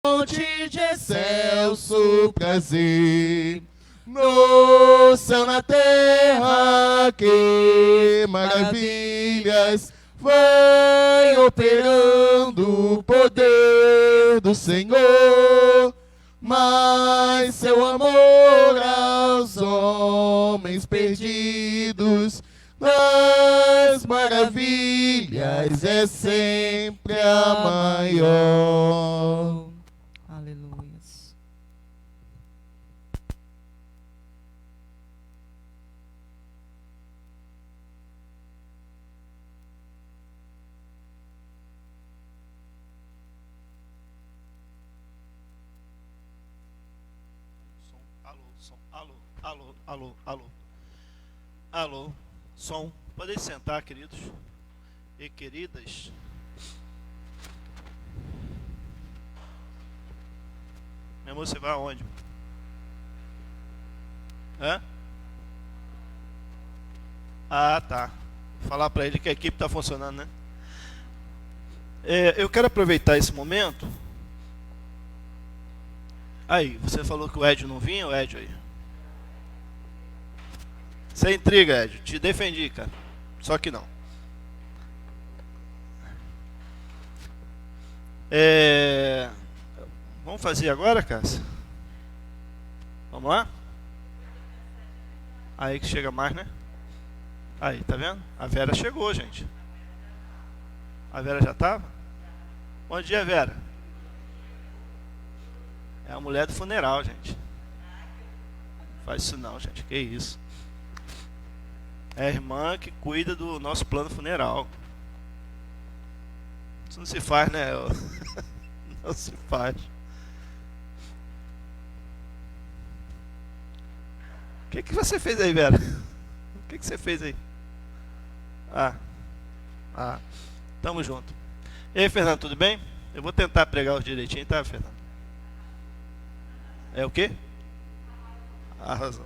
fonte de excelso prazer. No céu, na terra, que maravilhas vai operando o poder do Senhor. Mas seu amor aos homens perdidos nas maravilhas é sempre a maior. Aleluias. Alô, som. Podem sentar, queridos e queridas. Meu amor, você vai aonde? Hã? Ah, tá. Vou falar pra ele que a equipe tá funcionando, né? Eu quero aproveitar esse momento. Aí, você falou que o Edio não vinha, o Edio aí. Você intriga, Edio. Te defendi, cara. Só que não. Vamos fazer agora, Cássia? Vamos lá? Aí que chega mais, né? Aí, tá vendo? A Vera chegou, gente. A Vera já tava? Bom dia, Vera. É a mulher do funeral, gente. Não faz isso não, gente. Que isso? É a irmã que cuida do nosso plano funeral. Isso não se faz, né? Não se faz. O que você fez aí, Vera? O que você fez aí? Tamo junto. E aí, Fernando, tudo bem? Eu vou tentar pregar os direitinho, tá, Fernando? É o quê? Arrasou.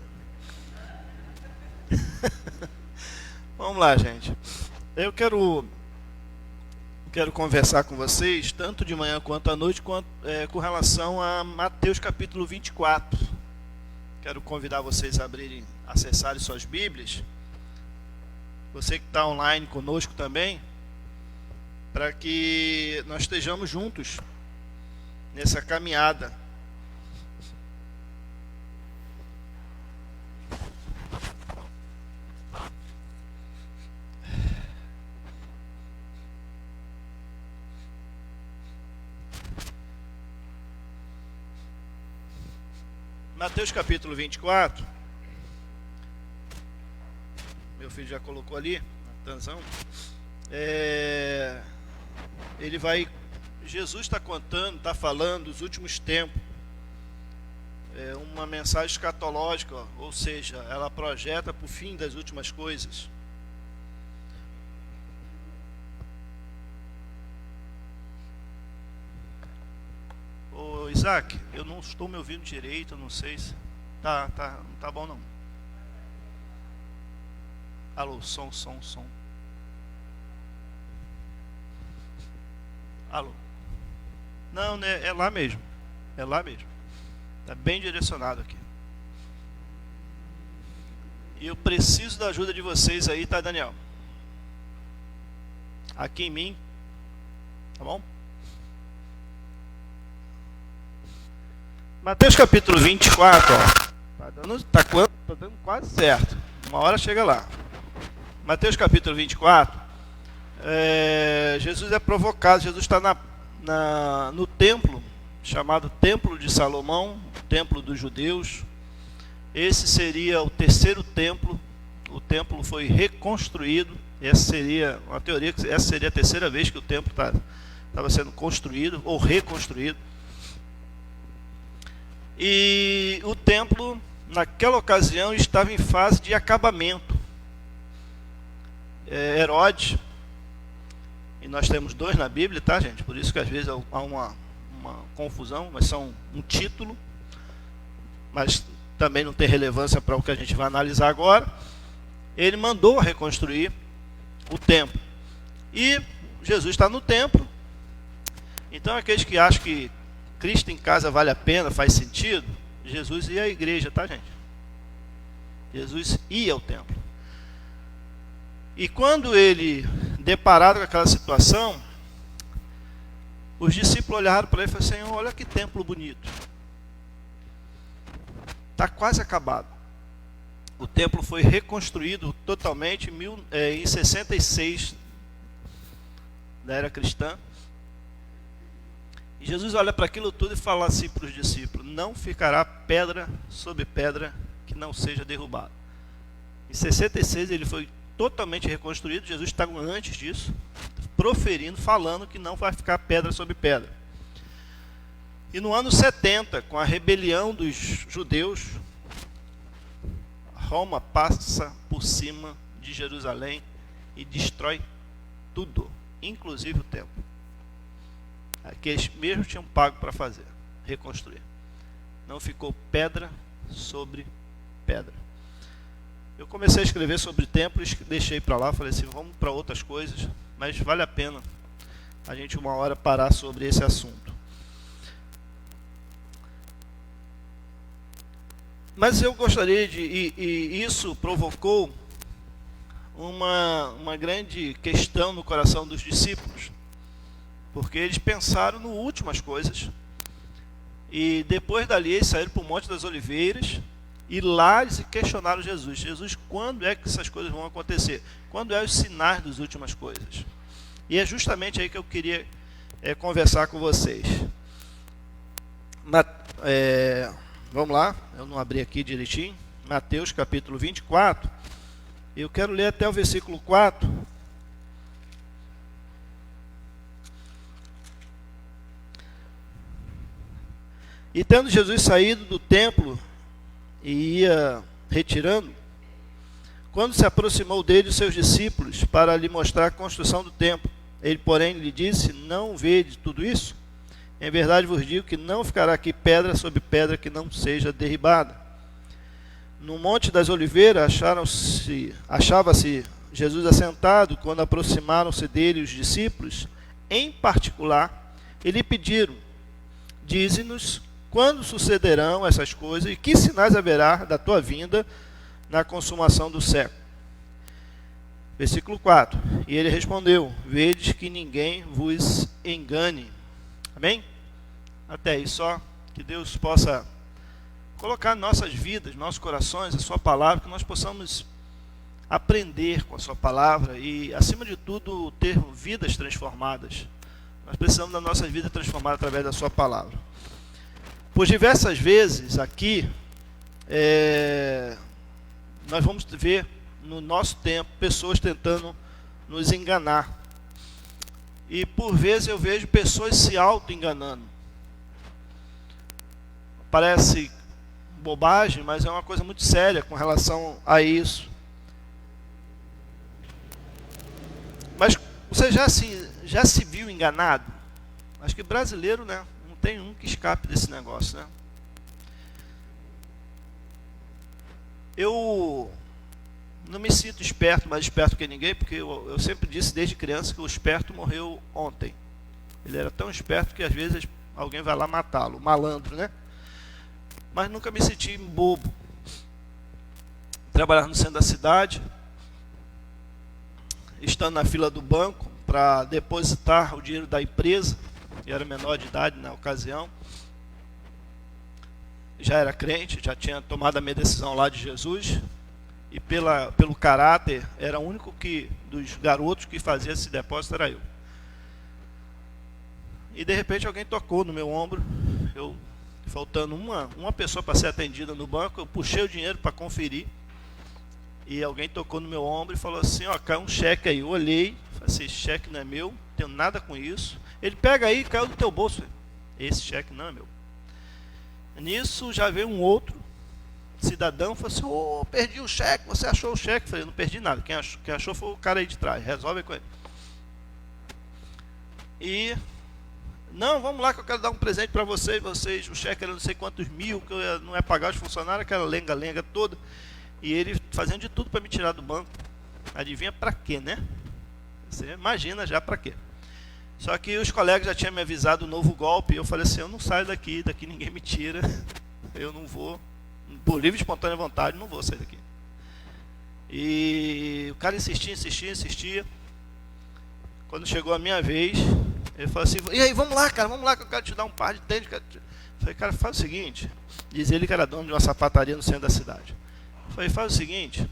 Vamos lá, gente. Eu quero conversar com vocês, tanto de manhã quanto à noite, com relação a Mateus capítulo 24. Quero convidar vocês a acessarem suas Bíblias. Você que está online conosco também, para que nós estejamos juntos nessa caminhada. Mateus capítulo 24. Meu filho já colocou ali, Natanzão. Jesus está contando, está falando dos últimos tempos. Uma mensagem escatológica, ou seja, ela projeta para o fim das últimas coisas. Ô Isaac, eu não estou me ouvindo direito, eu não sei se... não tá bom não. Alô, som. Alô. Não, né, é lá mesmo. Está bem direcionado aqui. E eu preciso da ajuda de vocês aí, tá, Daniel? Aqui em mim. Tá bom? Mateus capítulo 24, ó. Tá dando quase certo. Uma hora chega lá. Mateus capítulo 24. Jesus é provocado. Jesus está no templo, chamado Templo de Salomão, Templo dos Judeus. Esse seria o terceiro templo. O templo foi reconstruído. Essa seria uma teoria que essa seria a terceira vez que o templo estava sendo construído ou reconstruído. E o templo, naquela ocasião, estava em fase de acabamento. Herodes, e nós temos dois na Bíblia, tá, gente? Por isso que às vezes há uma confusão, mas são um título, mas também não tem relevância para o que a gente vai analisar agora. Ele mandou reconstruir o templo. E Jesus está no templo. Então aqueles que acham que Cristo em casa vale a pena, faz sentido, Jesus ia à igreja, tá, gente? Jesus ia ao templo. E quando ele, deparado com aquela situação, os discípulos olharam para ele e falaram: Senhor, olha que templo bonito. Está quase acabado. O templo foi reconstruído totalmente em 66 da era cristã. E Jesus olha para aquilo tudo e fala assim para os discípulos: não ficará pedra sobre pedra que não seja derrubada. Em 66 ele foi totalmente reconstruído. Jesus estava antes disso, proferindo, falando que não vai ficar pedra sobre pedra. E no ano 70, com a rebelião dos judeus, Roma passa por cima de Jerusalém e destrói tudo, inclusive o templo. Que eles mesmos tinham pago para fazer, reconstruir. Não ficou pedra sobre pedra. Eu comecei a escrever sobre templo e deixei para lá, falei assim, vamos para outras coisas, mas vale a pena a gente uma hora parar sobre esse assunto. Mas eu gostaria e isso provocou uma grande questão no coração dos discípulos, porque eles pensaram no últimas coisas, e depois dali eles saíram para o Monte das Oliveiras, e lá eles questionaram Jesus. Jesus, quando é que essas coisas vão acontecer? Quando é os sinais das últimas coisas? E é justamente aí que eu queria conversar com vocês. Vamos lá, eu não abri aqui direitinho. Mateus capítulo 24. Eu quero ler até o versículo 4. E tendo Jesus saído do templo e ia retirando, quando se aproximou dele os seus discípulos para lhe mostrar a construção do templo, ele, porém, lhe disse: não vede tudo isso? Em verdade vos digo que não ficará aqui pedra sobre pedra que não seja derribada. No Monte das Oliveiras achava-se Jesus assentado. Quando aproximaram-se dele os discípulos, em particular, e lhe pediram: dize-nos quando sucederão essas coisas e que sinais haverá da tua vinda na consumação do século. Versículo 4. E ele respondeu: vedes que ninguém vos engane. Amém? Até aí só. Que Deus possa colocar em nossas vidas, nossos corações, a sua palavra, que nós possamos aprender com a sua palavra e, acima de tudo, ter vidas transformadas. Nós precisamos da nossa vida transformada através da sua palavra. Por diversas vezes aqui, nós vamos ver no nosso tempo pessoas tentando nos enganar. E por vezes eu vejo pessoas se auto-enganando. Parece bobagem, mas é uma coisa muito séria com relação a isso. Mas você já se viu enganado? Acho que brasileiro, né? Não tem um que escape desse negócio, né? Eu não me sinto esperto, mais esperto que ninguém, porque eu sempre disse desde criança que o esperto morreu ontem. Ele era tão esperto que às vezes alguém vai lá matá-lo, malandro, né? Mas nunca me senti bobo. Trabalhar no centro da cidade, estando na fila do banco para depositar o dinheiro da empresa, eu era menor de idade na ocasião, já era crente, já tinha tomado a minha decisão lá de Jesus, e pelo caráter, era o único dos garotos que fazia esse depósito era eu. E de repente alguém tocou no meu ombro, faltando uma pessoa para ser atendida no banco, eu puxei o dinheiro para conferir, e alguém tocou no meu ombro e falou assim: ó, caiu um cheque aí. Eu olhei, falei assim: esse cheque não é meu, não tenho nada com isso. Ele pega aí e caiu no teu bolso. Esse cheque não é meu. Nisso já veio um outro cidadão, falou assim: ô, perdi o cheque, você achou o cheque? Eu falei: não perdi nada, quem achou foi o cara aí de trás, resolve com ele. E não, vamos lá que eu quero dar um presente para vocês, o cheque era não sei quantos mil, que eu não ia pagar os funcionários, aquela lenga-lenga toda, e ele fazendo de tudo para me tirar do banco. Adivinha para quê, né? Você imagina já para quê. Só que os colegas já tinham me avisado do novo golpe. E eu falei assim, eu não saio daqui ninguém me tira. Eu não vou, por livre e espontânea vontade, não vou sair daqui. E o cara insistia. Quando chegou a minha vez, ele falou assim, e aí, vamos lá, cara, vamos lá que eu quero te dar um par de tênis. Eu falei, cara, faz o seguinte. Diz ele que era dono de uma sapataria no centro da cidade. Eu falei, faz o seguinte,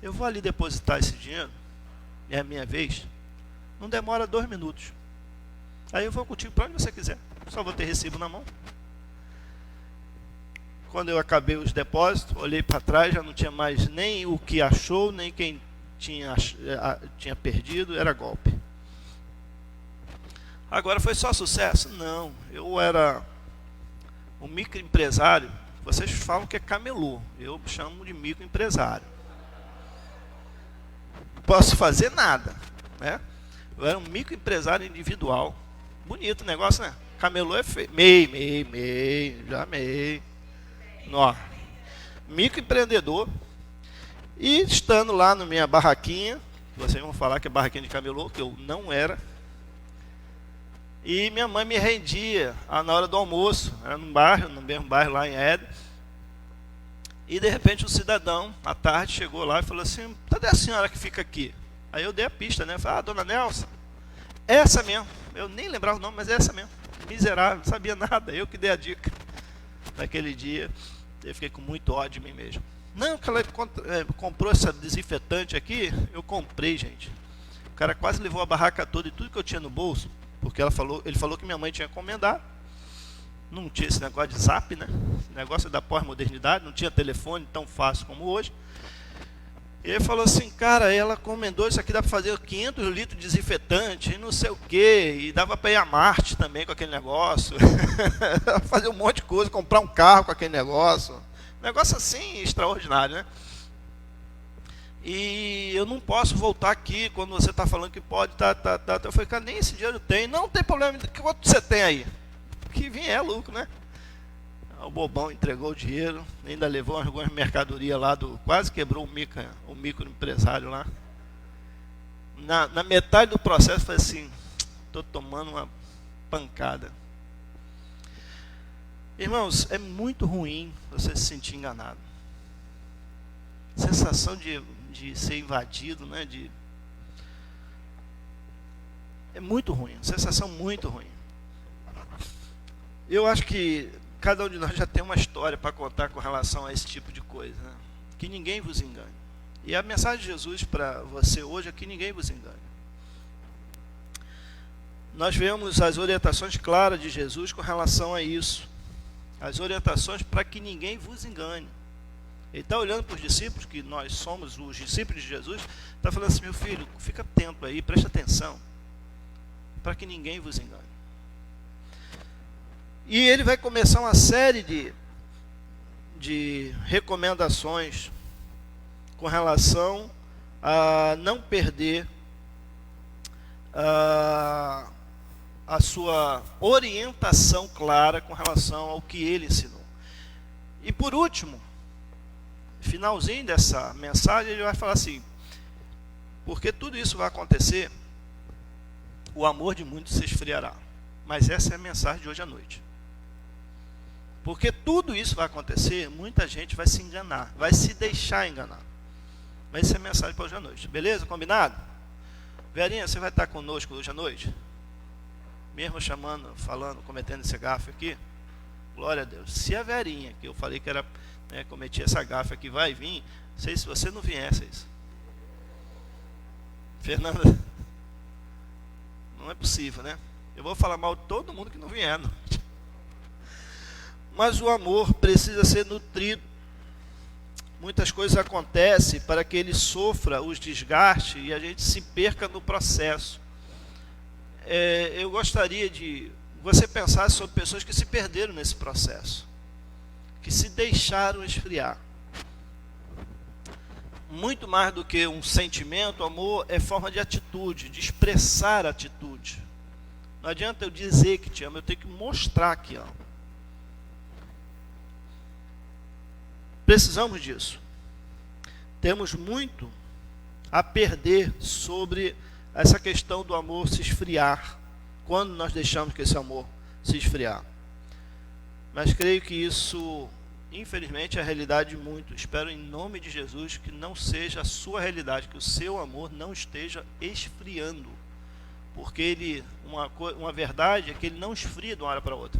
eu vou ali depositar esse dinheiro, é a minha vez, não demora 2 minutos. Aí eu vou contigo para onde você quiser, só vou ter recibo na mão. Quando eu acabei os depósitos, olhei para trás, já não tinha mais nem o que achou, nem quem tinha perdido, era golpe. Agora foi só sucesso? Não, eu era um microempresário, vocês falam que é camelô, eu chamo de microempresário. Não posso fazer nada, né? Eu era um microempresário individual. Bonito o negócio, né? Camelô é feio. Já amei. Ó, microempreendedor. E estando lá na minha barraquinha, vocês vão falar que é barraquinha de camelô, que eu não era. E minha mãe me rendia na hora do almoço, era no mesmo bairro lá em Éden. E de repente um cidadão, à tarde, chegou lá e falou assim, cadê a senhora que fica aqui? Aí eu dei a pista, né? Falei, dona Nelsa, essa mesmo. Eu nem lembrava o nome, mas é essa mesmo. Miserável, não sabia nada, eu que dei a dica. Naquele dia, eu fiquei com muito ódio de mim mesmo. Não, que ela comprou essa desinfetante aqui, eu comprei, gente. O cara quase levou a barraca toda e tudo que eu tinha no bolso, porque ele falou que minha mãe tinha que encomendar. Não tinha esse negócio de zap, né? Esse negócio da pós-modernidade, não tinha telefone tão fácil como hoje. E ele falou assim, cara, ela encomendou isso aqui, dá para fazer 500 litros de desinfetante, e não sei o quê, e dava para ir a Marte também com aquele negócio, fazer um monte de coisa, comprar um carro com aquele negócio, negócio assim, extraordinário, né? E eu não posso voltar aqui quando você está falando que pode, eu falei, cara, nem esse dinheiro eu tenho, não tem problema, quanto você tem aí? Que vinha é lucro, né? O bobão entregou o dinheiro, ainda levou algumas mercadorias lá, quase quebrou o microempresário lá. Na metade do processo, falei assim, estou tomando uma pancada. Irmãos, é muito ruim você se sentir enganado. Sensação de ser invadido, né? É muito ruim, sensação muito ruim. Eu acho que cada um de nós já tem uma história para contar com relação a esse tipo de coisa, né? Que ninguém vos engane. E a mensagem de Jesus para você hoje é que ninguém vos engane. Nós vemos as orientações claras de Jesus com relação a isso. As orientações para que ninguém vos engane. Ele está olhando para os discípulos, que nós somos os discípulos de Jesus, está falando assim, meu filho, fica atento aí, preste atenção, para que ninguém vos engane. E ele vai começar uma série de recomendações com relação a não perder a sua orientação clara com relação ao que ele ensinou. E por último, finalzinho dessa mensagem, ele vai falar assim, porque tudo isso vai acontecer, o amor de muitos se esfriará. Mas essa é a mensagem de hoje à noite. Porque tudo isso vai acontecer, muita gente vai se enganar, vai se deixar enganar. Mas essa é a mensagem para hoje à noite. Beleza? Combinado? Verinha, você vai estar conosco hoje à noite? Mesmo chamando, falando, cometendo esse gafe aqui? Glória a Deus. Se a Verinha, que eu falei que era, né, cometia essa gafe aqui, vai vir, sei se você não viesse isso. Fernanda, não é possível, né? Eu vou falar mal de todo mundo que não vier, não. Mas o amor precisa ser nutrido. Muitas coisas acontecem para que ele sofra os desgastes e a gente se perca no processo. Eu gostaria de você pensar sobre pessoas que se perderam nesse processo, que se deixaram esfriar. Muito mais do que um sentimento, o amor é forma de atitude, de expressar atitude. Não adianta eu dizer que te amo, eu tenho que mostrar que amo. Precisamos disso. Temos muito a perder sobre essa questão do amor se esfriar. quando nós deixamos que esse amor se esfriar. Mas creio que isso, infelizmente, é a realidade de muitos. Espero em nome de Jesus que não seja a sua realidade, que o seu amor não esteja esfriando. Porque uma verdade é que ele não esfria de uma hora para outra.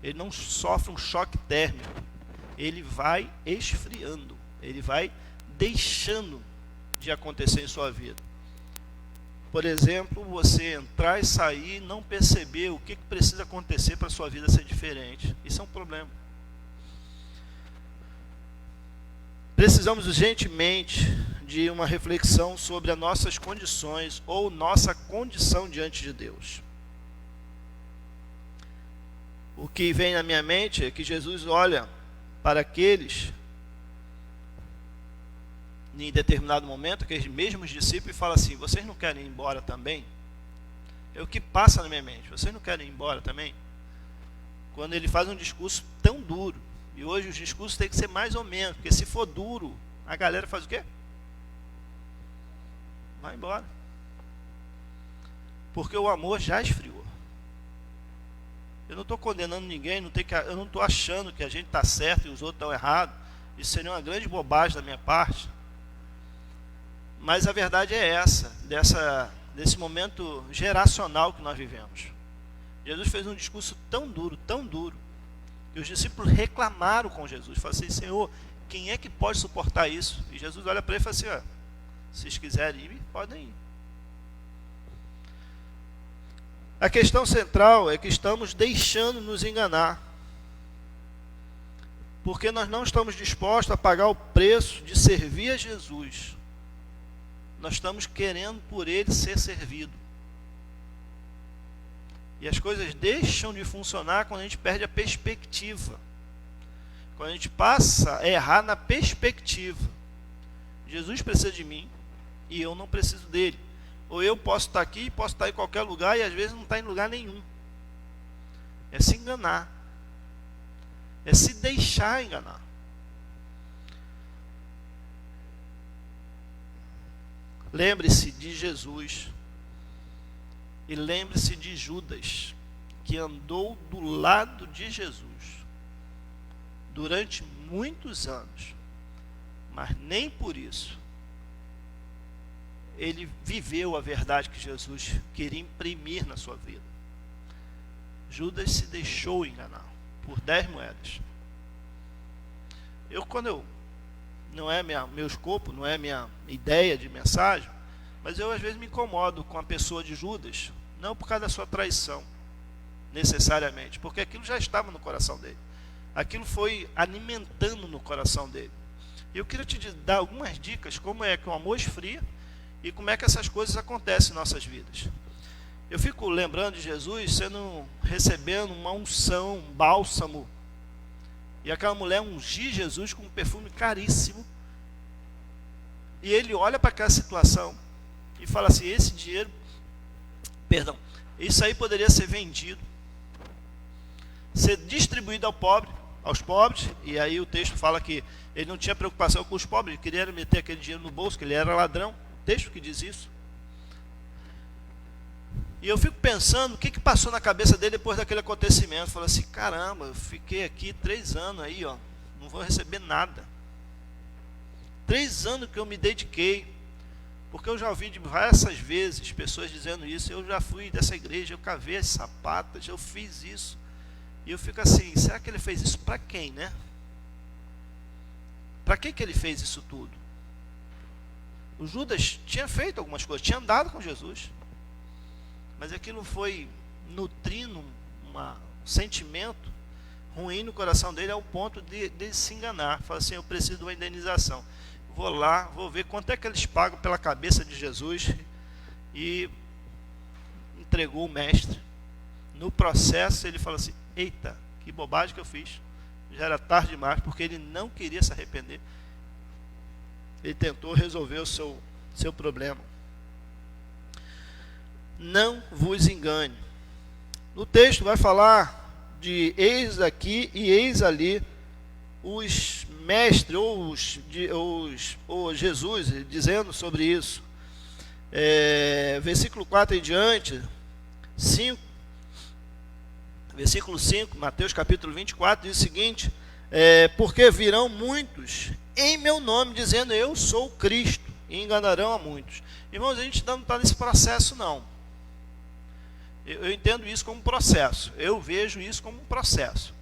Ele não sofre um choque térmico. Ele vai esfriando. Ele vai deixando de acontecer em sua vida. Por exemplo, você entrar e sair e não perceber o que precisa acontecer para a sua vida ser diferente. Isso é um problema. Precisamos urgentemente de uma reflexão sobre as nossas condições ou nossa condição diante de Deus. O que vem na minha mente é que Jesus olha para aqueles, em determinado momento, aqueles mesmos discípulos, e fala assim: vocês não querem ir embora também? É o que passa na minha mente. Vocês não querem ir embora também? Quando ele faz um discurso tão duro. E hoje os discursos têm que ser mais ou menos, porque se for duro, a galera faz o quê? Vai embora. Porque o amor já esfriou. Eu não estou condenando ninguém, eu não estou achando que a gente está certo e os outros estão errados. Isso seria uma grande bobagem da minha parte. Mas a verdade é essa, desse momento geracional que nós vivemos. Jesus fez um discurso tão duro, que os discípulos reclamaram com Jesus. Falaram assim: Senhor, quem é que pode suportar isso? E Jesus olha para ele e fala assim: se vocês quiserem ir, podem ir. A questão central é que estamos deixando nos enganar. Porque nós não estamos dispostos a pagar o preço de servir a Jesus. Nós estamos querendo por ele ser servido. E as coisas deixam de funcionar quando a gente perde a perspectiva. Quando a gente passa a errar na perspectiva. Jesus precisa de mim e eu não preciso dele. Ou eu posso estar aqui, posso estar em qualquer lugar e às vezes não está em lugar nenhum. É se enganar. É se deixar enganar. Lembre-se de Jesus. E lembre-se de Judas, que andou do lado de Jesus durante muitos anos. Mas nem por isso ele viveu a verdade que Jesus queria imprimir na sua vida. Judas se deixou enganar por 10 moedas. Não é meu escopo, não é minha ideia de mensagem, mas eu às vezes me incomodo com a pessoa de Judas, não por causa da sua traição, necessariamente, porque aquilo já estava no coração dele. Aquilo foi alimentando no coração dele. E eu queria te dar algumas dicas como é que o amor esfria e como é que essas coisas acontecem em nossas vidas. Eu fico lembrando de Jesus recebendo uma unção, um bálsamo. E aquela mulher ungiu Jesus com um perfume caríssimo. E ele olha para aquela situação e fala assim: isso aí poderia ser vendido, ser distribuído aos pobres. E aí o texto fala que ele não tinha preocupação com os pobres, ele queria meter aquele dinheiro no bolso, que ele era ladrão. O texto que diz isso. E eu fico pensando o que passou na cabeça dele depois daquele acontecimento. Falei assim: caramba, eu fiquei aqui 3 anos aí, não vou receber nada. 3 anos que eu me dediquei. Porque eu já ouvi diversas vezes pessoas dizendo isso. Eu já fui dessa igreja, eu cavei as sapatas, eu fiz isso. E eu fico assim: será que ele fez isso para quem, né? Para que ele fez isso tudo? O Judas tinha feito algumas coisas, tinha andado com Jesus. Mas aquilo foi nutrindo um sentimento ruim no coração dele, ao ponto de se enganar. Fala assim: eu preciso de uma indenização. Vou lá, vou ver quanto é que eles pagam pela cabeça de Jesus. E entregou o mestre. No processo ele fala assim: eita, que bobagem que eu fiz. Já era tarde demais, porque ele não queria se arrepender. Ele tentou resolver o seu problema. Não vos engane. No texto vai falar de eis aqui e eis ali os mestres, ou Jesus dizendo sobre isso. Versículo 4 em diante, 5, versículo 5, Mateus capítulo 24, diz o seguinte: porque virão muitos em meu nome, dizendo eu sou o Cristo, e enganarão a muitos. Irmãos, a gente não está nesse processo, não. Eu entendo isso como um processo. Eu vejo isso como um processo.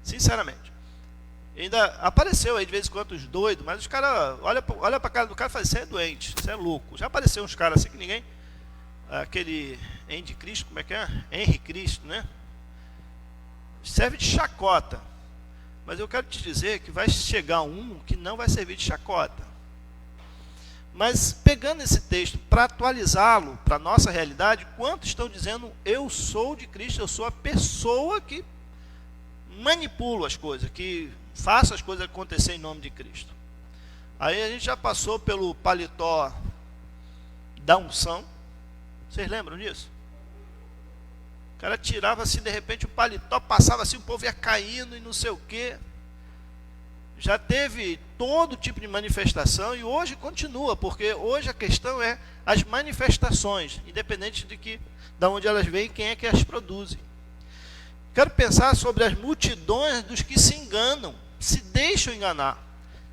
Sinceramente. Ainda apareceu aí de vez em quando os doidos, mas os caras olha para a cara do cara e fala: você é doente, você é louco. Já apareceu uns caras assim que ninguém... Aquele Henry Cristo, como é que é? Henry Cristo, né? Serve de chacota. Mas eu quero te dizer que vai chegar um que não vai servir de chacota. Mas pegando esse texto para atualizá-lo para a nossa realidade, quantos estão dizendo eu sou de Cristo, eu sou a pessoa que manipulo as coisas, que faço as coisas acontecer em nome de Cristo? Aí a gente já passou pelo paletó da unção. Vocês lembram disso? O cara tirava assim, de repente o paletó passava assim, o povo ia caindo e não sei o quê. Já teve todo tipo de manifestação e hoje continua, porque hoje a questão é as manifestações, independente de onde elas vêm e quem é que as produz. Quero pensar sobre as multidões dos que se enganam, se deixam enganar.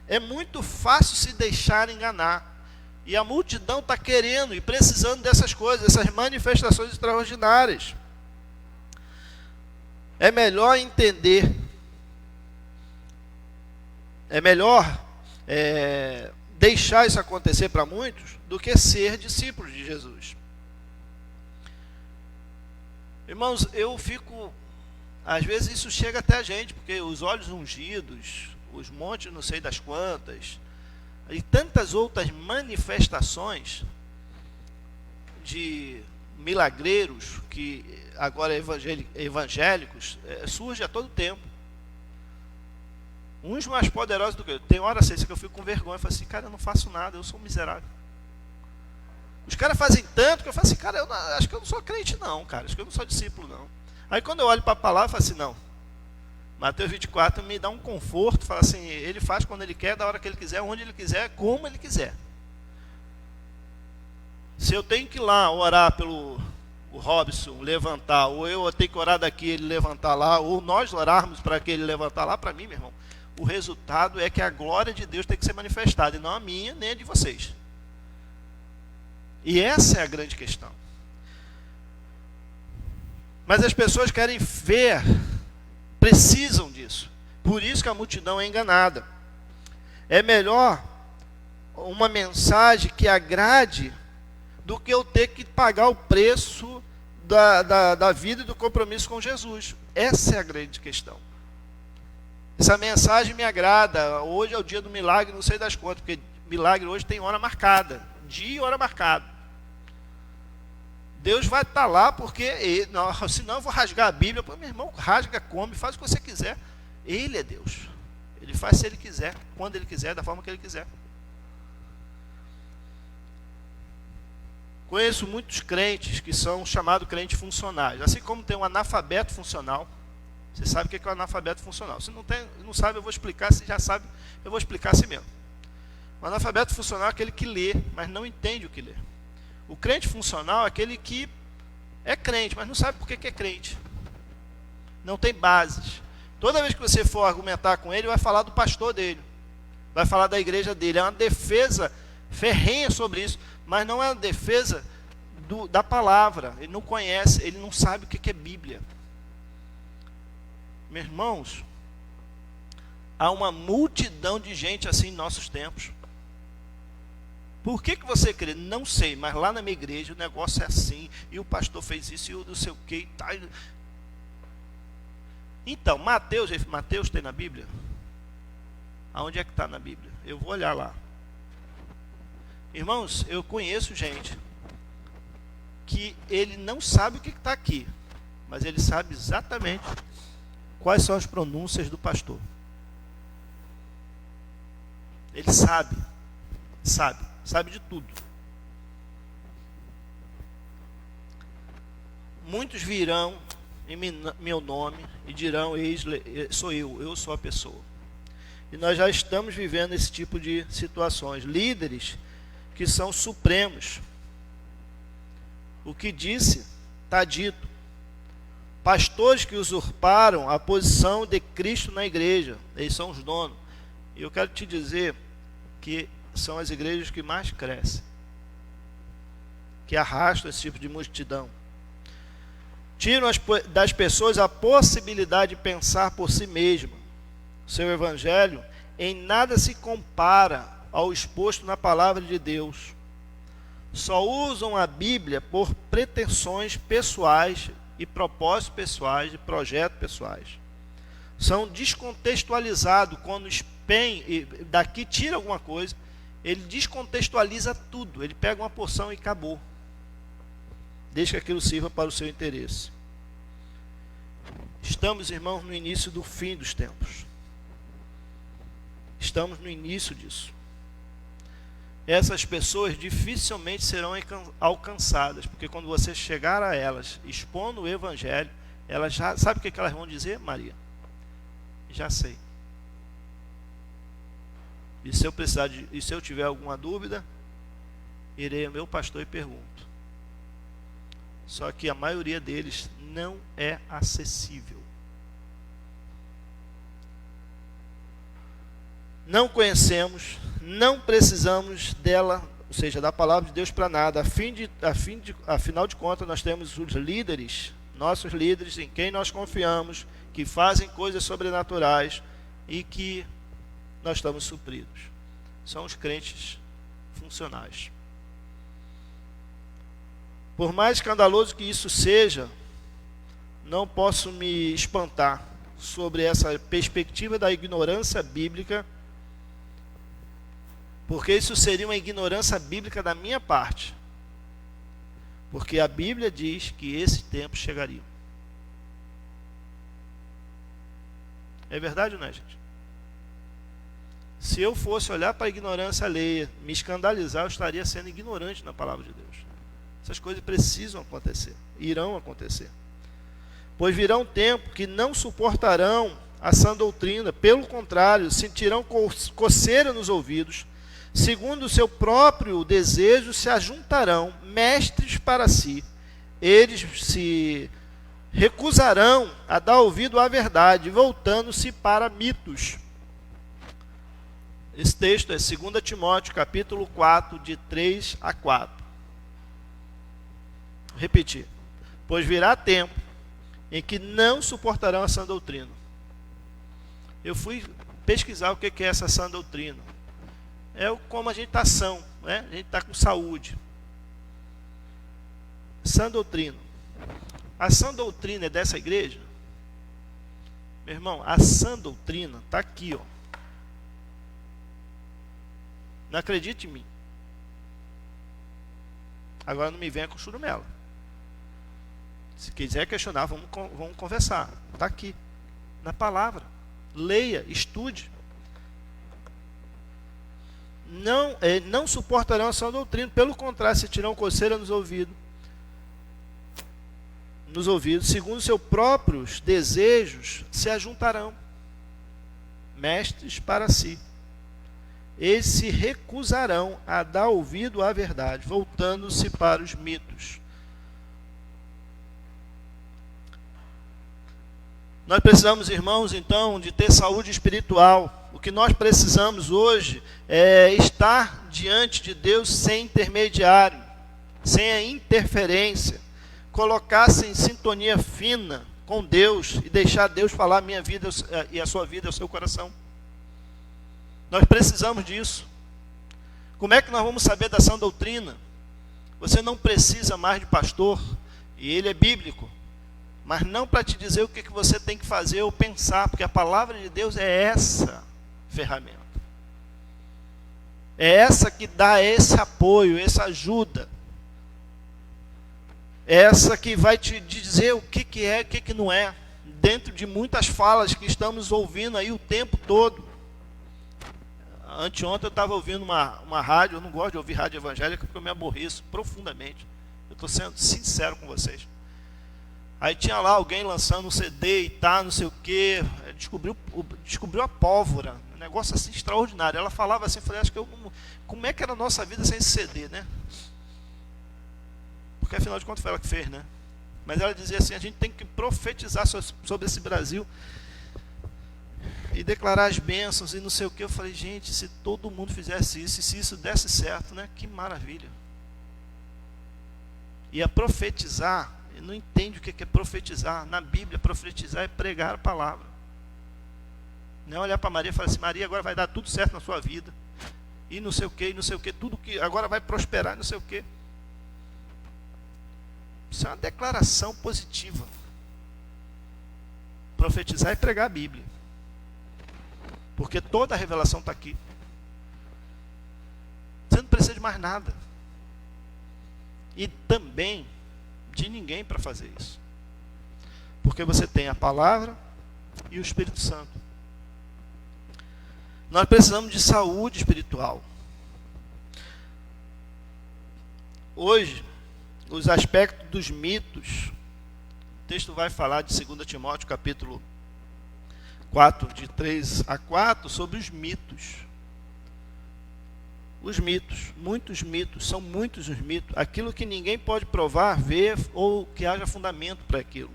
É muito fácil se deixar enganar. E a multidão está querendo e precisando dessas coisas, essas manifestações extraordinárias. É melhor entender. É melhor deixar isso acontecer para muitos do que ser discípulos de Jesus. Irmãos, eu fico... Às vezes isso chega até a gente, porque os olhos ungidos, os montes não sei das quantas, e tantas outras manifestações de milagreiros, que agora evangélicos, surgem a todo tempo. Uns mais poderosos do que eu. Tem hora assim que eu fico com vergonha e falo assim: cara, eu não faço nada, eu sou um miserável. Os caras fazem tanto que eu falo assim: cara, acho que eu não sou crente não, cara, acho que eu não sou discípulo não. Aí quando eu olho para a palavra, eu falo assim: não, Mateus 24 me dá um conforto, fala assim, ele faz quando ele quer, da hora que ele quiser, onde ele quiser, como ele quiser. Se eu tenho que ir lá orar pelo Robson levantar, ou eu tenho que orar daqui ele levantar lá, ou nós orarmos para que ele levantar lá, para mim, meu irmão, o resultado é que a glória de Deus tem que ser manifestada, e não a minha, nem a de vocês. E essa é a grande questão. Mas as pessoas querem ver, precisam disso. Por isso que a multidão é enganada. É melhor uma mensagem que agrade do que eu ter que pagar o preço da vida e do compromisso com Jesus. Essa é a grande questão. Essa mensagem me agrada. Hoje é o dia do milagre, não sei das quantas, porque milagre hoje tem hora marcada. Dia e hora marcada. Deus vai estar lá porque, senão eu vou rasgar a Bíblia. Meu irmão, rasga, come, faz o que você quiser. Ele é Deus. Ele faz se Ele quiser, quando Ele quiser, da forma que Ele quiser. Conheço muitos crentes que são chamados crentes funcionais. Assim como tem um analfabeto funcional. Você sabe o que é um analfabeto funcional. Se não sabe, eu vou explicar. Se já sabe, eu vou explicar assim mesmo. O analfabeto funcional é aquele que lê, mas não entende o que lê. O crente funcional é aquele que é crente, mas não sabe por que é crente. Não tem bases. Toda vez que você for argumentar com ele, vai falar do pastor dele. Vai falar da igreja dele. É uma defesa ferrenha sobre isso, mas não é uma defesa da palavra. Ele não conhece, ele não sabe o que é Bíblia. Meus irmãos, há uma multidão de gente assim em nossos tempos. Por que você crê? Não sei, mas lá na minha igreja o negócio é assim, e o pastor fez isso, e o não sei o que e tal. Então, Mateus tem na Bíblia? Aonde é que está na Bíblia? Eu vou olhar lá. Irmãos, eu conheço gente que ele não sabe o que está aqui, mas ele sabe exatamente quais são as pronúncias do pastor. Ele sabe de tudo. Muitos virão em meu nome e dirão, sou eu sou a pessoa. E nós já estamos vivendo esse tipo de situações. Líderes que são supremos. O que disse está dito. Pastores que usurparam a posição de Cristo na igreja, eles são os donos. E eu quero te dizer que são as igrejas que mais crescem, que arrastam esse tipo de multidão. Tiram das pessoas a possibilidade de pensar por si mesma. Seu evangelho em nada se compara ao exposto na palavra de Deus. Só usam a Bíblia por pretensões pessoais e propósitos pessoais e projetos pessoais. São descontextualizados quando e daqui tira alguma coisa, ele descontextualiza tudo, ele pega uma porção e acabou. Deixa que aquilo sirva para o seu interesse. Estamos, irmãos, no início do fim dos tempos. Estamos no início disso. Essas pessoas dificilmente serão alcançadas, porque quando você chegar a elas, expondo o evangelho, elas já... Sabe o que elas vão dizer, Maria? Já sei. E se eu tiver alguma dúvida, irei ao meu pastor e pergunto. Só que a maioria deles não é acessível. Não conhecemos, não precisamos dela, ou seja, da palavra de Deus para nada. Afinal de contas, nós temos os líderes, nossos líderes em quem nós confiamos, que fazem coisas sobrenaturais e que nós estamos supridos. São os crentes funcionais. Por mais escandaloso que isso seja, não posso me espantar sobre essa perspectiva da ignorância bíblica, porque isso seria uma ignorância bíblica da minha parte. Porque a Bíblia diz que esse tempo chegaria. É verdade ou não é, gente? Se eu fosse olhar para a ignorância alheia, me escandalizar, eu estaria sendo ignorante na palavra de Deus. Essas coisas precisam acontecer, irão acontecer. Pois virá um tempo que não suportarão a sã doutrina, pelo contrário, sentirão coceira nos ouvidos, segundo o seu próprio desejo se ajuntarão mestres para si. Eles se recusarão a dar ouvido à verdade, voltando-se para mitos. Esse texto é 2 Timóteo, capítulo 4, de 3 a 4. Vou repetir. Pois virá tempo em que não suportarão a sã doutrina. Eu fui pesquisar o que é essa sã doutrina. É como a gente está são, né? A gente está com saúde. Sã doutrina. A sã doutrina é dessa igreja? Meu irmão, a sã doutrina está aqui, ó. Não acredite em mim. Agora não me venha com churumela. Se quiser questionar, vamos conversar. Está aqui, na palavra. Leia, estude. Não suportarão a sã doutrina. Pelo contrário, se tirarão coceira nos ouvidos, segundo seus próprios desejos, se ajuntarão mestres para si. Eles se recusarão a dar ouvido à verdade, voltando-se para os mitos. Nós precisamos, irmãos, então, de ter saúde espiritual. O que nós precisamos hoje é estar diante de Deus sem intermediário, sem a interferência, colocar-se em sintonia fina com Deus e deixar Deus falar a minha vida e a sua vida ao seu coração. Nós precisamos disso. Como é que nós vamos saber da sã doutrina? Você não precisa mais de pastor, e ele é bíblico, mas não para te dizer o que você tem que fazer ou pensar, porque a palavra de Deus é essa ferramenta. É essa que dá esse apoio, essa ajuda. É essa que vai te dizer o que é e o que não é, dentro de muitas falas que estamos ouvindo aí o tempo todo. Anteontem eu estava ouvindo uma rádio, eu não gosto de ouvir rádio evangélica porque eu me aborreço profundamente. Eu estou sendo sincero com vocês. Aí tinha lá alguém lançando um CD e tá, não sei o quê, descobriu a pólvora, um negócio assim extraordinário. Ela falava assim, eu falei, acho que como é que era a nossa vida sem esse CD, né? Porque afinal de contas foi ela que fez, né? Mas ela dizia assim, a gente tem que profetizar sobre esse Brasil e declarar as bênçãos e não sei o que. Eu falei, gente, se todo mundo fizesse isso, e se isso desse certo, né? Que maravilha. E a profetizar, ele não entende o que é profetizar. Na Bíblia, profetizar é pregar a palavra. Não é olhar para Maria e falar assim, Maria, agora vai dar tudo certo na sua vida. E não sei o que, tudo que agora vai prosperar, não sei o que. Isso é uma declaração positiva. Profetizar é pregar a Bíblia. Porque toda a revelação está aqui. Você não precisa de mais nada. E também de ninguém para fazer isso. Porque você tem a palavra e o Espírito Santo. Nós precisamos de saúde espiritual. Hoje, os aspectos dos mitos, o texto vai falar de 2 Timóteo, capítulo 4, de 3 a 4, sobre os mitos. Os mitos, muitos mitos, são muitos os mitos. Aquilo que ninguém pode provar, ver, ou que haja fundamento para aquilo.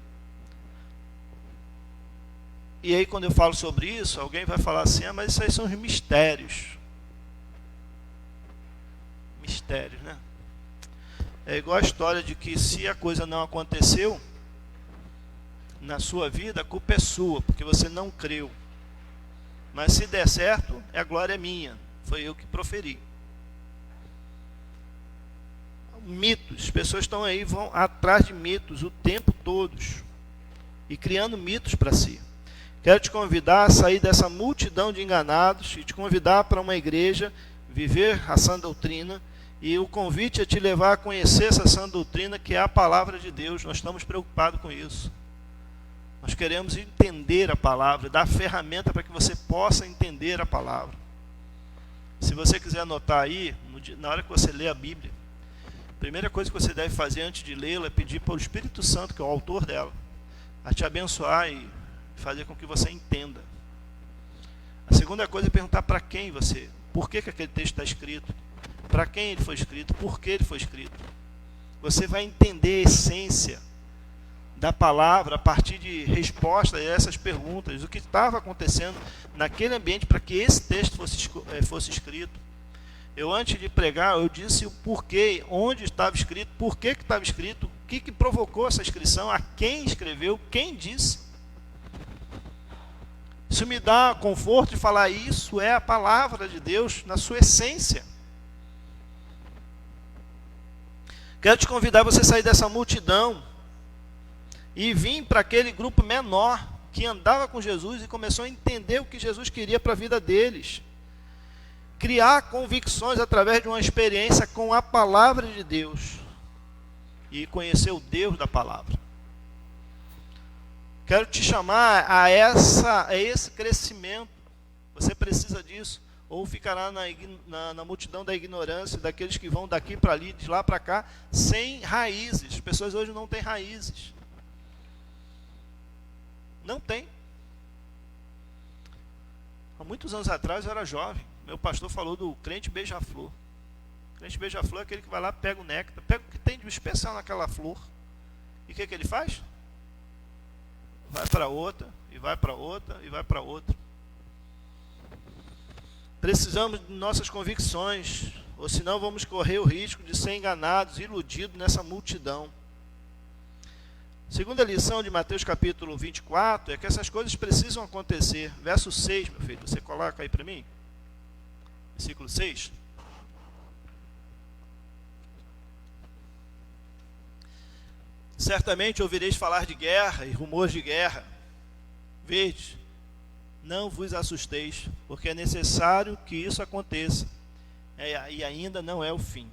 E aí, quando eu falo sobre isso, alguém vai falar assim, mas isso aí são os mistérios. Mistérios, né? É igual a história de que se a coisa não aconteceu na sua vida, a culpa é sua, porque você não creu. Mas se der certo, a glória é minha. Foi eu que proferi. Mitos. As pessoas estão aí, vão atrás de mitos o tempo todo. E criando mitos para si. Quero te convidar a sair dessa multidão de enganados e te convidar para uma igreja, viver a sã doutrina. E o convite é te levar a conhecer essa sã doutrina, que é a palavra de Deus. Nós estamos preocupados com isso. Nós queremos entender a palavra, dar ferramenta para que você possa entender a palavra. Se você quiser anotar aí, na hora que você lê a Bíblia, a primeira coisa que você deve fazer antes de lê-la é pedir para o Espírito Santo, que é o autor dela, a te abençoar e fazer com que você entenda. A segunda coisa é perguntar para quem você, por que aquele texto está escrito, para quem ele foi escrito, por que ele foi escrito. Você vai entender a essência da palavra a partir de respostas a essas perguntas, o que estava acontecendo naquele ambiente para que esse texto fosse escrito. Eu, antes de pregar, eu disse o porquê, onde estava escrito, por que estava escrito, o que provocou essa inscrição, a quem escreveu, quem disse. Isso me dá conforto de falar, isso é a palavra de Deus na sua essência. Quero te convidar a você sair dessa multidão e vir para aquele grupo menor que andava com Jesus e começou a entender o que Jesus queria para a vida deles. Criar convicções através de uma experiência com a palavra de Deus e conhecer o Deus da palavra. Quero te chamar a esse crescimento. Você precisa disso. Ou ficará na multidão da ignorância, daqueles que vão daqui para ali, de lá para cá, sem raízes. As pessoas hoje não têm raízes. Não tem. Há muitos anos atrás eu era jovem. Meu pastor falou do crente beija-flor. O crente beija-flor é aquele que vai lá, pega o néctar, pega o que tem de especial naquela flor. E o que ele faz? Vai para outra, e vai para outra, e vai para outra. Precisamos de nossas convicções, ou senão vamos correr o risco de ser enganados, iludidos nessa multidão. Segunda lição de Mateus capítulo 24 é que essas coisas precisam acontecer. Verso 6, meu filho, você coloca aí para mim? Versículo 6. Certamente ouvireis falar de guerra e rumores de guerra. Vede, não vos assusteis, porque é necessário que isso aconteça, e ainda não é o fim.